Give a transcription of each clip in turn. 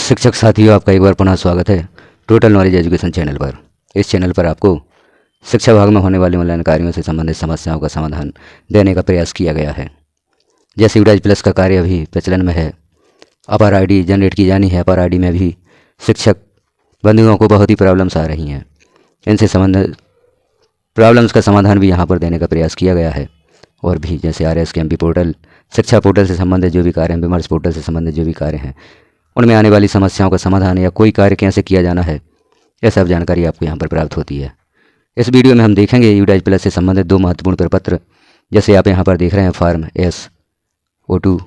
शिक्षक साथियों, आपका एक बार पुनः स्वागत है टोटल नॉलेज एजुकेशन चैनल पर। इस चैनल पर आपको शिक्षा विभाग में होने वाले ऑनलाइन कार्यों से संबंधित समस्याओं का समाधान देने का प्रयास किया गया है। जैसे यूडाइज प्लस का कार्य अभी प्रचलन में है, अपार आईडी जनरेट की जानी है। अपार आईडी में भी शिक्षक बंधुओं को बहुत ही प्रॉब्लम्स आ रही हैं। इनसे संबंधित प्रॉब्लम्स का समाधान भी यहाँ पर देने का प्रयास किया गया है। और भी जैसे RSKMP पोर्टल, शिक्षा पोर्टल से संबंधित जो भी कार्य हैं, विमर्श पोर्टल से संबंधित जो भी कार्य हैं, उनमें आने वाली समस्याओं का समाधान या कोई कार्य कैसे किया जाना है, यह सब जानकारी आपको यहाँ पर प्राप्त होती है। इस वीडियो में हम देखेंगे यूडाइज प्लस से संबंधित दो महत्वपूर्ण प्रपत्र, जैसे आप यहाँ पर देख रहे हैं फॉर्म SO2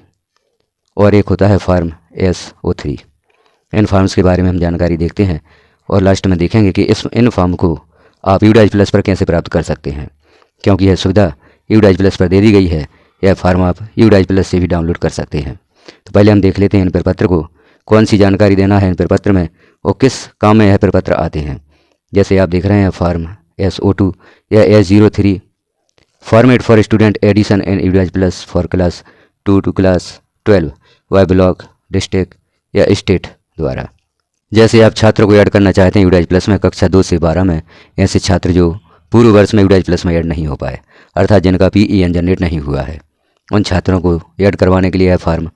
और एक होता है फॉर्म SO3। इन फॉर्म्स के बारे में हम जानकारी देखते हैं और लास्ट में देखेंगे कि इन फॉर्म को आप यूडाइज प्लस पर कैसे प्राप्त कर सकते हैं, क्योंकि यह सुविधा यूडाइज प्लस पर दे दी गई है। यह फॉर्म आप यूडाइज प्लस से भी डाउनलोड कर सकते हैं। तो पहले हम देख लेते हैं इन प्रपत्र को, कौन सी जानकारी देना है इन प्रपत्र में और किस काम में यह प्रपत्र आते हैं। जैसे आप देख रहे हैं फॉर्म SO2 या S03 format for student addition and UDISE plus for class 2 to class 12 why block, district या स्टेट द्वारा। जैसे आप छात्रों को ऐड करना चाहते हैं यूडाइज प्लस में कक्षा 2 से 12 में, ऐसे छात्र जो पूर्व वर्ष में यूडाइज प्लस में ऐड नहीं हो पाए, अर्थात जिनका PEN जनरेट नहीं हुआ है, उन छात्रों को ऐड करवाने के लिए यह फॉर्म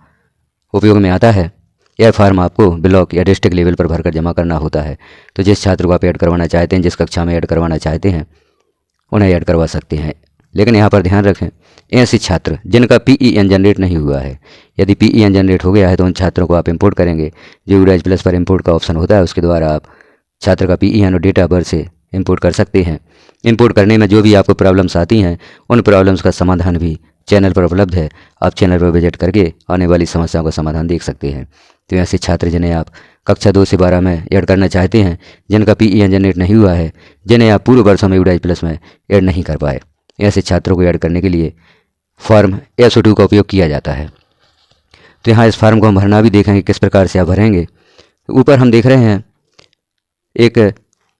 उपयोग में आता है। यह फॉर्म आपको ब्लॉक या डिस्ट्रिक्ट लेवल पर भरकर जमा करना होता है। तो जिस छात्र को आप ऐड करवाना चाहते हैं, जिस कक्षा में ऐड करवाना चाहते हैं, उन्हें ऐड करवा सकते हैं। लेकिन यहाँ पर ध्यान रखें, ऐसे छात्र जिनका PEN जनरेट नहीं हुआ है, यदि PEN जनरेट हो गया है तो उन छात्रों को आप इंपोर्ट करेंगे। जो यूडाइज प्लस पर इंपोर्ट का ऑप्शन होता है, उसके द्वारा आप छात्र का PEN और डेट ऑफ बर्थ से इंपोर्ट कर सकते हैं। इंपोर्ट करने में जो भी आपको प्रॉब्लम्स आती हैं, उन प्रॉब्लम्स का समाधान भी चैनल पर उपलब्ध है। आप चैनल पर विजिट करके आने वाली समस्याओं का समाधान देख सकते हैं। तो ऐसे छात्र जिन्हें आप कक्षा 2 से 12 में ऐड करना चाहते हैं, जिनका PEN जनरेट नहीं हुआ है, जिन्हें आप पूर्व वर्षों में यूडाइज प्लस में ऐड नहीं कर पाए, ऐसे छात्रों को ऐड करने के लिए फॉर्म SO2 का उपयोग किया जाता है। तो यहाँ इस फॉर्म को हम भरना भी देखेंगे, किस प्रकार से आप भरेंगे। ऊपर हम देख रहे हैं एक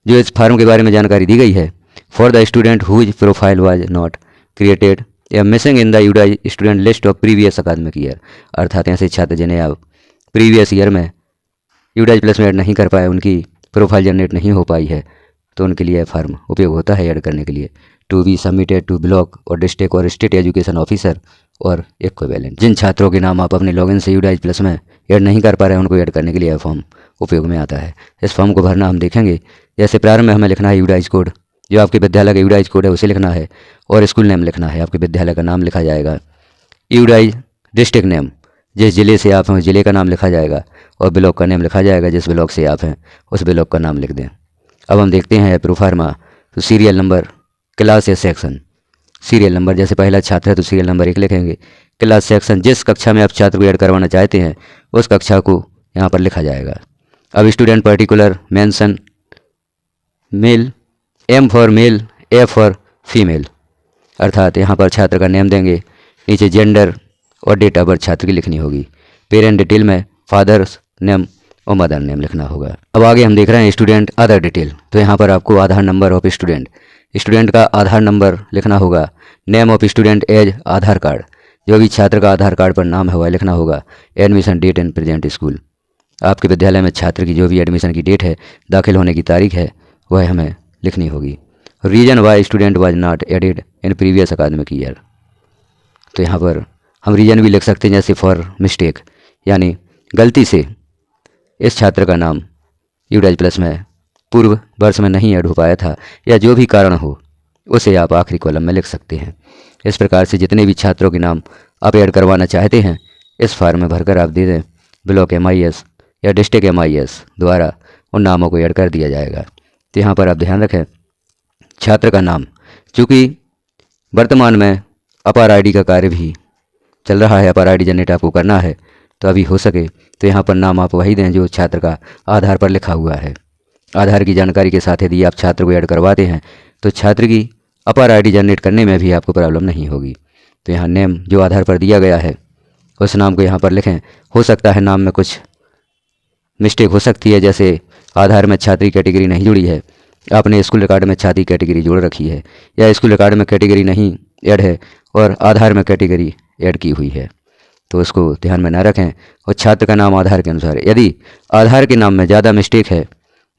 जो इस फॉर्म के बारे में जानकारी दी गई है, for the student whose profile was not created या missing in the UDISE student list of previous academic year, अर्थात ऐसे छात्र जिन्हें आप प्रीवियस ईयर में यूडाइज प्लस में ऐड नहीं कर पाए, उनकी प्रोफाइल जनरेट नहीं हो पाई है, तो उनके लिए फॉर्म उपयोग होता है ऐड करने के लिए। To be submitted to block और डिस्ट्रिक्ट और स्टेट एजुकेशन ऑफिसर और इक्विवेलेंट। जिन छात्रों के नाम आप अपने लॉगिन से यूडाइज प्लस में ऐड नहीं कर पा रहे हैं, उनको ऐड करने के लिए यह फॉर्म उपयोग में आता है। इस फॉर्म को भरना हम देखेंगे। जैसे प्रारंभ में हमें लिखना है यूडाइज कोड, जो आपके विद्यालय का यूडाइज कोड है उसे लिखना है, और स्कूल नेम लिखना है। आपके विद्यालय का नाम लिखा जाएगा, यूडाइज डिस्ट्रिक्ट नेम, जिस ज़िले से आप हैं उस ज़िले का नाम लिखा जाएगा, और ब्लॉक का नेम लिखा जाएगा, जिस ब्लॉक से आप हैं उस ब्लॉक का नाम लिख दें। अब हम देखते हैं प्रोफार्मा। तो सीरियल नंबर, क्लास या सेक्शन, सीरियल नंबर, जैसे पहला छात्र है तो सीरियल नंबर 1 लिखेंगे। क्लास सेक्शन, जिस कक्षा में आप छात्र को ऐड करवाना चाहते हैं उस कक्षा को यहाँ पर लिखा जाएगा। अब student particular mention male, M for male, A for female, अर्थात यहाँ पर छात्र का नेम देंगे, नीचे जेंडर और डेट ऑफ बर्थ छात्र की लिखनी होगी। पेरेंट डिटेल में फादर्स नेम और मदर नेम लिखना होगा। अब आगे हम देख रहे हैं स्टूडेंट अदर डिटेल। तो यहाँ पर आपको Aadhaar number of student, student का आधार नंबर लिखना होगा। Name of student as Aadhaar card, जो भी छात्र का आधार कार्ड पर नाम है वह लिखना होगा। Admission date in present school, आपके विद्यालय में छात्र की जो भी एडमिशन की डेट है, दाखिल होने की तारीख है, वह हमें लिखनी होगी। Reason why student was not added in previous academic year, तो यहाँ पर हम रीजन भी लिख सकते हैं, जैसे फॉर मिस्टेक, यानी गलती से इस छात्र का नाम यूडाइज प्लस में पूर्व वर्ष में नहीं ऐड हो पाया था, या जो भी कारण हो उसे आप आखिरी कॉलम में लिख सकते हैं। इस प्रकार से जितने भी छात्रों के नाम आप ऐड करवाना चाहते हैं, इस फॉर्म में भरकर आप दे दें। ब्लॉक MIS या डिस्ट्रिक्ट MIS द्वारा उन नामों को ऐड कर दिया जाएगा। तो यहाँ पर आप ध्यान रखें, छात्र का नाम, चूँकि वर्तमान में अपार आईडी का कार्य भी चल रहा है, अपार आईडी जनरेट आपको करना है, तो अभी हो सके तो यहाँ पर नाम आप वही दें जो छात्र का आधार पर लिखा हुआ है। आधार की जानकारी के साथ यदि आप छात्र को ऐड करवाते हैं तो छात्र की अपार आईडी जनरेट करने में भी आपको प्रॉब्लम नहीं होगी। तो यहाँ नेम जो आधार पर दिया गया है उस नाम को यहाँ पर लिखें। हो सकता है नाम में कुछ मिस्टेक हो सकती है, जैसे आधार में छात्री कैटेगरी नहीं जुड़ी है, आपने स्कूल रिकॉर्ड में छात्री कैटेगरी जोड़ रखी है, या स्कूल रिकॉर्ड में कैटेगरी नहीं ऐड है और आधार में कैटेगरी ऐड की हुई है, तो उसको ध्यान में ना रखें। और छात्र का नाम आधार के अनुसार, यदि आधार के नाम में ज़्यादा मिस्टेक है,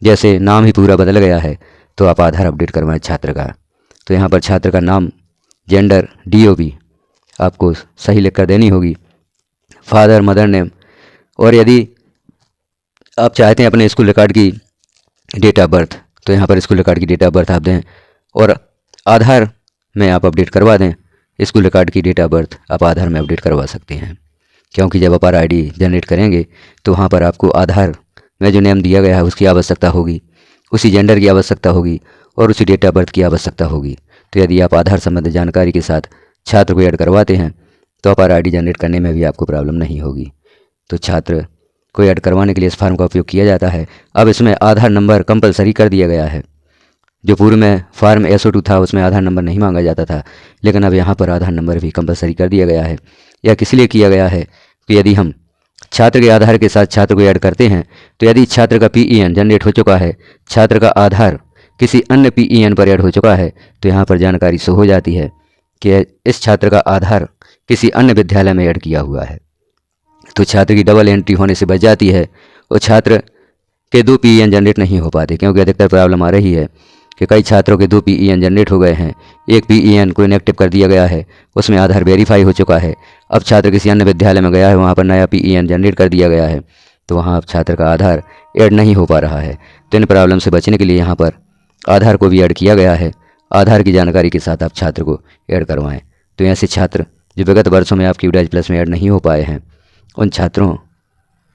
जैसे नाम ही पूरा बदल गया है, तो आप आधार अपडेट करवाएं छात्र का। तो यहाँ पर छात्र का नाम, जेंडर, DOB आपको सही लिख कर देनी होगी, फादर मदर नेम। और यदि आप चाहते हैं अपने स्कूल रिकॉर्ड की डेट ऑफ बर्थ, तो यहाँ पर स्कूल रिकॉर्ड की डेट ऑफ बर्थ आप दें और आधार में आप अपडेट करवा दें। स्कूल रिकॉर्ड की डेट ऑफ बर्थ आप आधार में अपडेट करवा सकते हैं, क्योंकि जब अपार ID जनरेट करेंगे तो वहाँ पर आपको आधार में जो नेम दिया गया है उसकी आवश्यकता होगी, उसी जेंडर की आवश्यकता होगी और उसी डेट ऑफ बर्थ की आवश्यकता होगी। तो यदि आप आधार संबंधी जानकारी के साथ छात्र को ऐड करवाते हैं तो अपार ID जनरेट करने में भी आपको प्रॉब्लम नहीं होगी। तो छात्र को ऐड करवाने के लिए इस फार्म का उपयोग किया जाता है। अब इसमें आधार नंबर कंपलसरी कर दिया गया है। जो पूर्व में फार्म SO2 था उसमें आधार नंबर नहीं मांगा जाता था, लेकिन अब यहाँ पर आधार नंबर भी कंपलसरी कर दिया गया है। यह किस लिए किया गया है कि यदि हम छात्र के आधार के साथ छात्र को ऐड करते हैं तो यदि छात्र का PEN जनरेट हो चुका है, छात्र का आधार किसी अन्य PEN पर ऐड हो चुका है, तो यहाँ पर जानकारी शो हो जाती है कि इस छात्र का आधार किसी अन्य विद्यालय में ऐड किया हुआ है। तो छात्र की डबल एंट्री होने से बच जाती है और छात्र के 2 PEN जनरेट नहीं हो पाते, क्योंकि अधिकतर प्रॉब्लम आ रही है कि कई छात्रों के 2 PEN जनरेट हो गए हैं, एक PEN को इनएक्टिव कर दिया गया है, उसमें आधार वेरीफाई हो चुका है। अब छात्र किसी अन्य विद्यालय में गया है, वहाँ पर नया PEN जनरेट कर दिया गया है, तो वहाँ अब छात्र का आधार ऐड नहीं हो पा रहा है। तो इन प्रॉब्लम से बचने के लिए यहाँ पर आधार को भी ऐड किया गया है। आधार की जानकारी के साथ आप छात्र को ऐड करवाएँ। तो ऐसे छात्र जो विगत वर्षों में आपकी UDAG प्लस में ऐड नहीं हो पाए हैं, उन छात्रों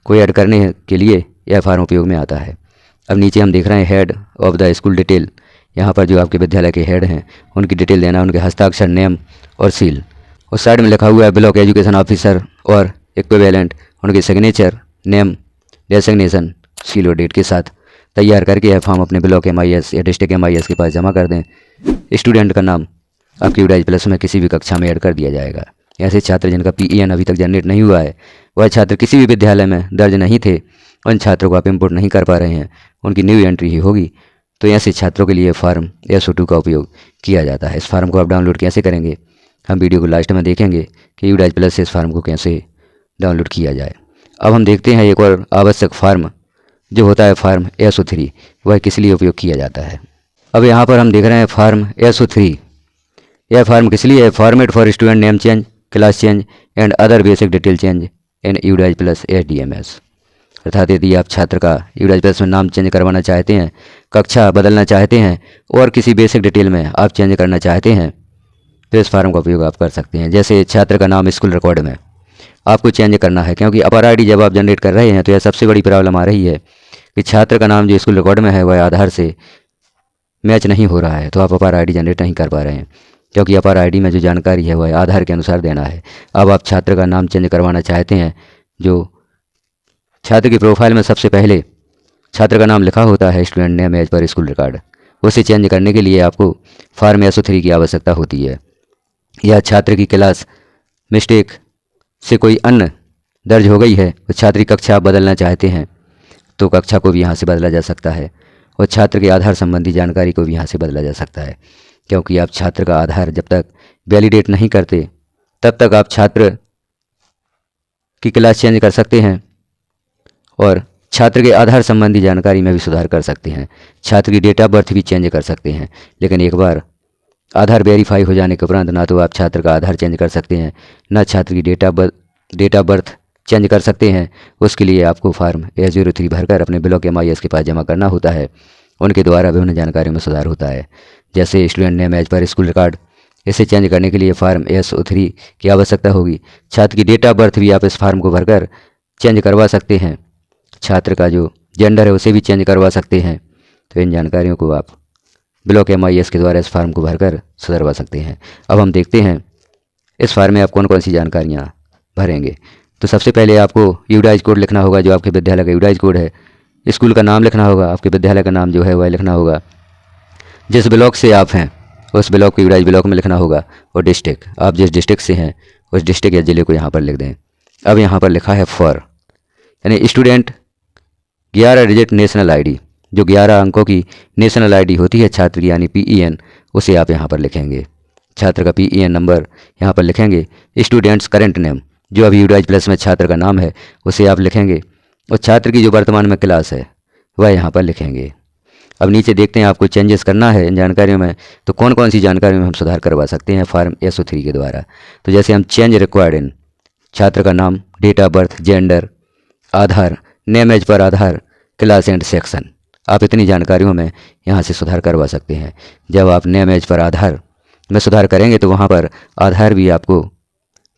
को ऐड करने के लिए यह फार्म उपयोग में आता है। अब नीचे हम देख रहे हैं head of the school detail. यहाँ पर जो आपके विद्यालय के हेड हैं उनकी डिटेल देना, उनके हस्ताक्षर, नेम और सील। और साइड में लिखा हुआ है ब्लॉक एजुकेशन ऑफिसर और इक्विवेलेंट, उनके सिग्नेचर, नेम, डेसिग्नेशन, सील और डेट के साथ तैयार करके यह फॉर्म अपने ब्लॉक MIS या डिस्ट्रिक्ट MIS के पास जमा कर दें। स्टूडेंट का नाम आपकी UDAG प्लस में किसी भी कक्षा में ऐड कर दिया जाएगा। ऐसे छात्र जिनका PEN अभी तक जनरेट नहीं हुआ है, वह छात्र किसी भी विद्यालय में दर्ज नहीं थे, उन छात्रों को आप इंपोर्ट नहीं कर पा रहे हैं, उनकी न्यू एंट्री ही होगी। तो ऐसे छात्रों के लिए फार्म SO2 का उपयोग किया जाता है। इस फार्म को आप डाउनलोड कैसे करेंगे, हम वीडियो को लास्ट में देखेंगे कि UDAG प्लस से इस फार्म को कैसे डाउनलोड किया जाए। अब हम देखते हैं एक और आवश्यक फार्म जो होता है फार्म SO3, वह किस लिए उपयोग किया जाता है। अब यहाँ पर हम देख रहे हैं फार्म SO3। यह फार्म किस लिए है? Format for student name change, class change and other basic detail change in UDAG plus SDMS। अर्थात यदि आप छात्र का UDAG प्लस में नाम चेंज करवाना चाहते हैं, कक्षा बदलना चाहते हैं और किसी बेसिक डिटेल में आप चेंज करना चाहते हैं, तो इस फार्म का उपयोग आप कर सकते हैं। जैसे छात्र का नाम स्कूल रिकॉर्ड में आपको चेंज करना है, क्योंकि अपार ID जब आप जनरेट कर रहे हैं तो यह सबसे बड़ी प्रॉब्लम आ रही है कि छात्र का नाम जो स्कूल रिकॉर्ड में है वह आधार से मैच नहीं हो रहा है, तो आप अपार ID जनरेट नहीं कर पा रहे हैं, क्योंकि अपार ID में जो जानकारी है वह आधार के अनुसार देना है। अब आप छात्र का नाम चेंज करवाना चाहते हैं, जो छात्र की प्रोफाइल में सबसे पहले छात्र का नाम लिखा होता है student name as per school record, उसे चेंज करने के लिए आपको फार्म SO3 की आवश्यकता होती है। या छात्र की क्लास मिस्टेक से कोई अन्य दर्ज हो गई है, तो छात्र की कक्षा आप बदलना चाहते हैं तो कक्षा को भी यहाँ से बदला जा सकता है, और छात्र के आधार संबंधी जानकारी को भी यहाँ से बदला जा सकता है। क्योंकि आप छात्र का आधार जब तक वैलिडेट नहीं करते तब तक आप छात्र की क्लास चेंज कर सकते हैं और छात्र के आधार संबंधी जानकारी में भी सुधार कर सकते हैं। छात्र की डेट ऑफ बर्थ भी चेंज कर सकते हैं, लेकिन एक बार आधार वेरीफाई हो जाने के उपरांत ना तो आप छात्र का आधार चेंज कर सकते हैं, ना छात्र की डेट ऑफ बर्थ चेंज कर सकते हैं। उसके लिए आपको फार्म A03 भरकर अपने ब्लॉक MIS के पास जमा करना होता है। उनके द्वारा विभिन्न जानकारियों में सुधार होता है, जैसे student name as per school record. इसे चेंज करने के लिए फार्म SO3 की आवश्यकता होगी। छात्र की डेट ऑफ बर्थ भी आप इस फार्म को भरकर चेंज करवा सकते हैं। छात्र का जो जेंडर है उसे भी चेंज करवा सकते हैं। तो इन जानकारियों को आप ब्लॉक MIS के द्वारा इस फार्म को भरकर सुधरवा सकते हैं। अब हम देखते हैं इस फार्म में आप कौन कौन सी जानकारियाँ भरेंगे। तो सबसे पहले आपको UDAG कोड लिखना होगा, जो आपके विद्यालय का UDAG कोड है। स्कूल का नाम लिखना होगा, आपके विद्यालय का नाम जो है वह लिखना होगा। जिस ब्लॉक से आप हैं उस ब्लॉक को UDAG ब्लॉक में लिखना होगा, और डिस्ट्रिक्ट, आप जिस डिस्ट्रिक्ट से हैं उस डिस्ट्रिक्ट या ज़िले को यहाँ पर लिख दें। अब यहाँ पर लिखा है फॉर, यानी स्टूडेंट 11 डिजिट नेशनल ID, जो 11 अंकों की नेशनल ID होती है छात्र की, यानी PEN, उसे आप यहाँ पर लिखेंगे। छात्र का PEN नंबर यहाँ पर लिखेंगे। स्टूडेंट्स करेंट नेम, जो अभी यूडाइज प्लस में छात्र का नाम है उसे आप लिखेंगे और छात्र की जो वर्तमान में क्लास है वह यहाँ पर लिखेंगे। अब नीचे देखते हैं आपको चेंजेस करना है इन जानकारियों में, तो कौन कौन सी जानकारियों में हम सुधार करवा सकते हैं फॉर्म SO3 के द्वारा। तो जैसे हम चेंज रिक्वायर्ड इन छात्र का नाम, date of birth, gender, Aadhaar, name as per Aadhaar, class and section, आप इतनी जानकारियों में यहाँ से सुधार करवा सकते हैं। जब आप नेम एज पर आधार में सुधार करेंगे तो वहाँ पर आधार भी आपको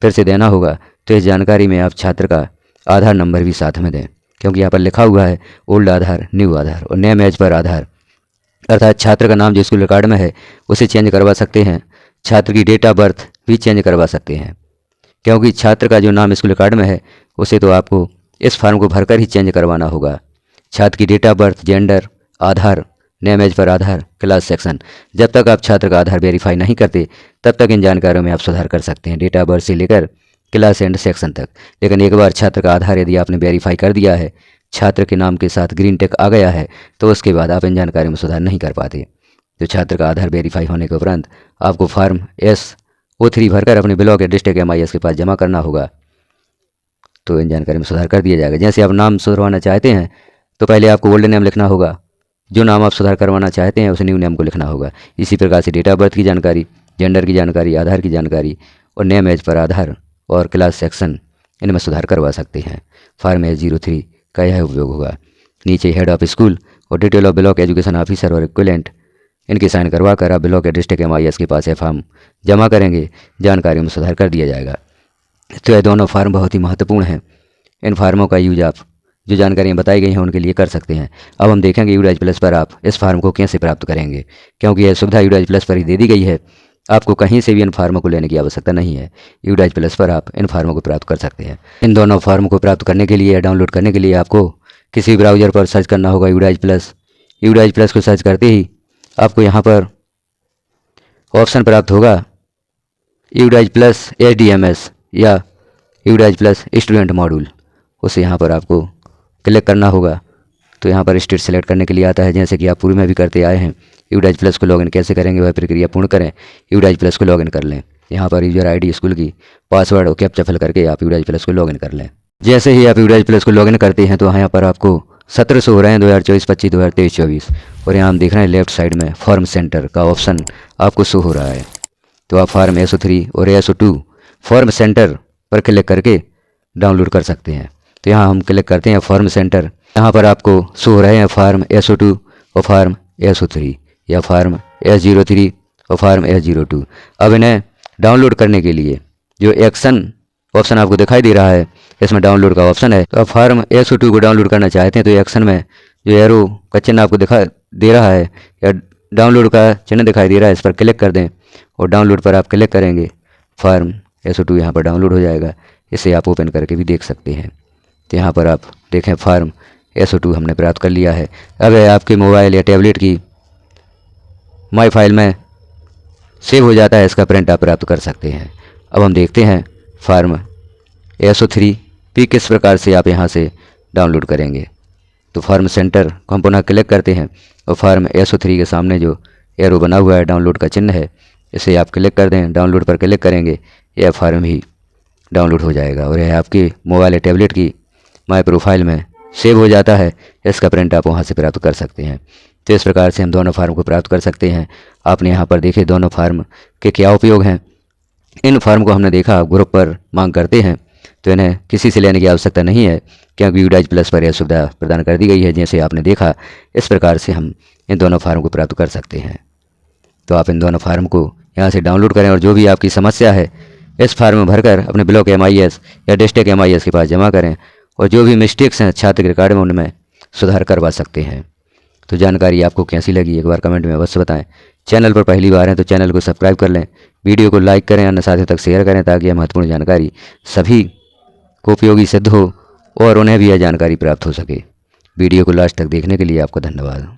फिर से देना होगा। तो इस जानकारी में आप छात्र का आधार नंबर भी साथ में दें, क्योंकि यहाँ पर लिखा हुआ है ओल्ड आधार, न्यू आधार। और नेम एज पर आधार अर्थात छात्र का नाम जो स्कूल रिकॉर्ड में है उसे चेंज करवा सकते हैं। छात्र की डेट ऑफ बर्थ भी चेंज करवा सकते हैं, क्योंकि छात्र का जो नाम स्कूल रिकॉर्ड में है उसे तो आपको इस फॉर्म को भरकर ही चेंज करवाना होगा। छात्र की date of birth, gender, Aadhaar, name as per Aadhaar, class section, जब तक आप छात्र का आधार वेरीफाई नहीं करते तब तक इन जानकारियों में आप सुधार कर सकते हैं, डेट ऑफ बर्थ से लेकर क्लास एंड सेक्शन तक। लेकिन एक बार छात्र का आधार यदि आपने वेरीफाई कर दिया है, छात्र के नाम के साथ ग्रीन टिक आ गया है, तो उसके बाद आप इन जानकारियों में सुधार नहीं कर पाते। तो छात्र का आधार वेरीफाई होने के उपरांत आपको फॉर्म SO3 भरकर अपने ब्लॉक या डिस्ट्रिक्ट MIS के पास जमा करना होगा। तो इन जानकारी में सुधार कर दिया जाएगा। जैसे आप नाम सुधरवाना चाहते हैं तो पहले आपको ओल्ड नेम लिखना होगा, जो नाम आप सुधार करवाना चाहते हैं उस न्यू नेम को लिखना होगा। इसी प्रकार से डेट ऑफ बर्थ की जानकारी, जेंडर की जानकारी, आधार की जानकारी और नेम एज पर आधार और क्लास सेक्शन, इनमें सुधार करवा सकते हैं। फॉर्म S03 का यह उपयोग होगा। नीचे हेड ऑफ स्कूल और detail of block education officer और इक्विवेलेंट, इनके साइन करवा कर आप ब्लॉक या डिस्ट्रिक्ट MIS के पास यह फॉर्म जमा करेंगे, जानकारियों में सुधार कर दिया जाएगा। तो ये दोनों फार्म बहुत ही महत्वपूर्ण हैं। इन फार्मों का यूज आप जो जानकारियाँ बताई गई हैं उनके लिए कर सकते हैं। अब हम देखेंगे यूडाइज प्लस पर आप इस फार्म को कैसे प्राप्त करेंगे, क्योंकि यह सुविधा यूडाइज प्लस पर ही दे दी गई है। आपको कहीं से भी इन फार्मों को लेने की आवश्यकता नहीं है। यूडाइज प्लस पर आप इन फार्मों को प्राप्त कर सकते हैं। इन दोनों फार्म को प्राप्त करने के लिए या डाउनलोड करने के लिए आपको किसी ब्राउज़र पर सर्च करना होगा यूडाइज प्लस। यूडाइज प्लस को सर्च करते ही आपको यहाँ पर ऑप्शन प्राप्त होगा यूडाइज प्लस HDMS या यूडाइज प्लस स्टूडेंट मॉड्यूल। उसे यहाँ पर आपको क्लिक करना होगा। तो यहाँ पर स्टेट सेलेक्ट करने के लिए आता है, जैसे कि आप पूर्व में भी करते आए हैं। यूडाइज प्लस को लॉगिन कैसे करेंगे वह प्रक्रिया पूर्ण करें, यूडाइज प्लस को लॉगिन कर लें। यहाँ पर यूजर ID स्कूल की पासवर्ड और कैप्चा फिल करके आप यूडाइज प्लस को लॉगिन कर लें। जैसे ही आप यूडाइज प्लस को लॉगिन करते हैं तो यहाँ पर आपको सत्र शो हो रहे हैं 2024, 25, 2023, 24। और यहाँ हम देख रहे हैं लेफ्ट साइड में फॉर्म सेंटर का ऑप्शन आपको शो हो रहा है। तो आप फॉर्म SO3 और SO2 फॉर्म सेंटर पर क्लिक करके डाउनलोड कर सकते हैं। तो यहाँ हम क्लिक करते हैं फॉर्म सेंटर। यहाँ पर आपको शो हो रहे हैं फॉर्म SO2 और फॉर्म SO3 या फॉर्म S03 और फॉर्म S02। अब इन्हें डाउनलोड करने के लिए जो एक्शन ऑप्शन आपको दिखाई दे रहा है, इसमें डाउनलोड का ऑप्शन है। तो आप फॉर्म SO2 को डाउनलोड करना चाहते हैं तो एक्शन में जो एरो का चिन्ह आपको दिखा दे रहा है या डाउनलोड का चिन्ह दिखाई दे रहा है, इस पर क्लिक कर दें और डाउनलोड पर आप क्लिक करेंगे। फॉर्म SO2 यहाँ पर डाउनलोड हो जाएगा। इसे आप ओपन करके भी देख सकते हैं। तो यहाँ पर आप देखें फॉर्म SO2 हमने प्राप्त कर लिया है। अब यह आपके मोबाइल या टैबलेट की माई फाइल में सेव हो जाता है, इसका प्रिंट आप प्राप्त कर सकते हैं। अब हम देखते हैं फॉर्म SO3 भी किस प्रकार से आप यहाँ से डाउनलोड करेंगे। तो फॉर्म सेंटर को हम पुनः क्लिक करते हैं और फॉर्म SO3 के सामने जो एरो बना हुआ है डाउनलोड का चिन्ह है, इसे आप क्लिक कर दें। डाउनलोड पर क्लिक करेंगे, यह फॉर्म ही डाउनलोड हो जाएगा और यह आपके मोबाइल या टैबलेट की माई प्रोफाइल में सेव हो जाता है। इसका प्रिंट आप वहाँ से प्राप्त कर सकते हैं। तो इस प्रकार से हम दोनों फार्म को प्राप्त कर सकते हैं। आपने यहाँ पर देखे दोनों फार्म के क्या उपयोग हैं। इन फार्म को हमने देखा ग्रुप पर मांग करते हैं, तो इन्हें किसी से लेने की आवश्यकता नहीं है, क्योंकि यूडाइज प्लस पर यह सुविधा प्रदान कर दी गई है। जैसे आपने देखा इस प्रकार से हम इन दोनों फार्म को प्राप्त कर सकते हैं। तो आप इन दोनों फार्म को यहाँ से डाउनलोड करें और जो भी आपकी समस्या है इस फार्म में भरकर अपने ब्लॉक MIS या डिस्ट्रिक्ट MIS के पास जमा करें और जो भी मिस्टेक्स हैं छात्र के रिकॉर्ड में उनमें सुधार करवा सकते हैं। तो जानकारी आपको कैसी लगी एक बार कमेंट में अवश्य बताएं। चैनल पर पहली बार हैं तो चैनल को सब्सक्राइब कर लें, वीडियो को लाइक करें, अन्य साथियों तक शेयर करें, ताकि यह महत्वपूर्ण जानकारी सभी को उपयोगी सिद्ध हो और उन्हें भी यह जानकारी प्राप्त हो सके। वीडियो को लास्ट तक देखने के लिए आपका धन्यवाद।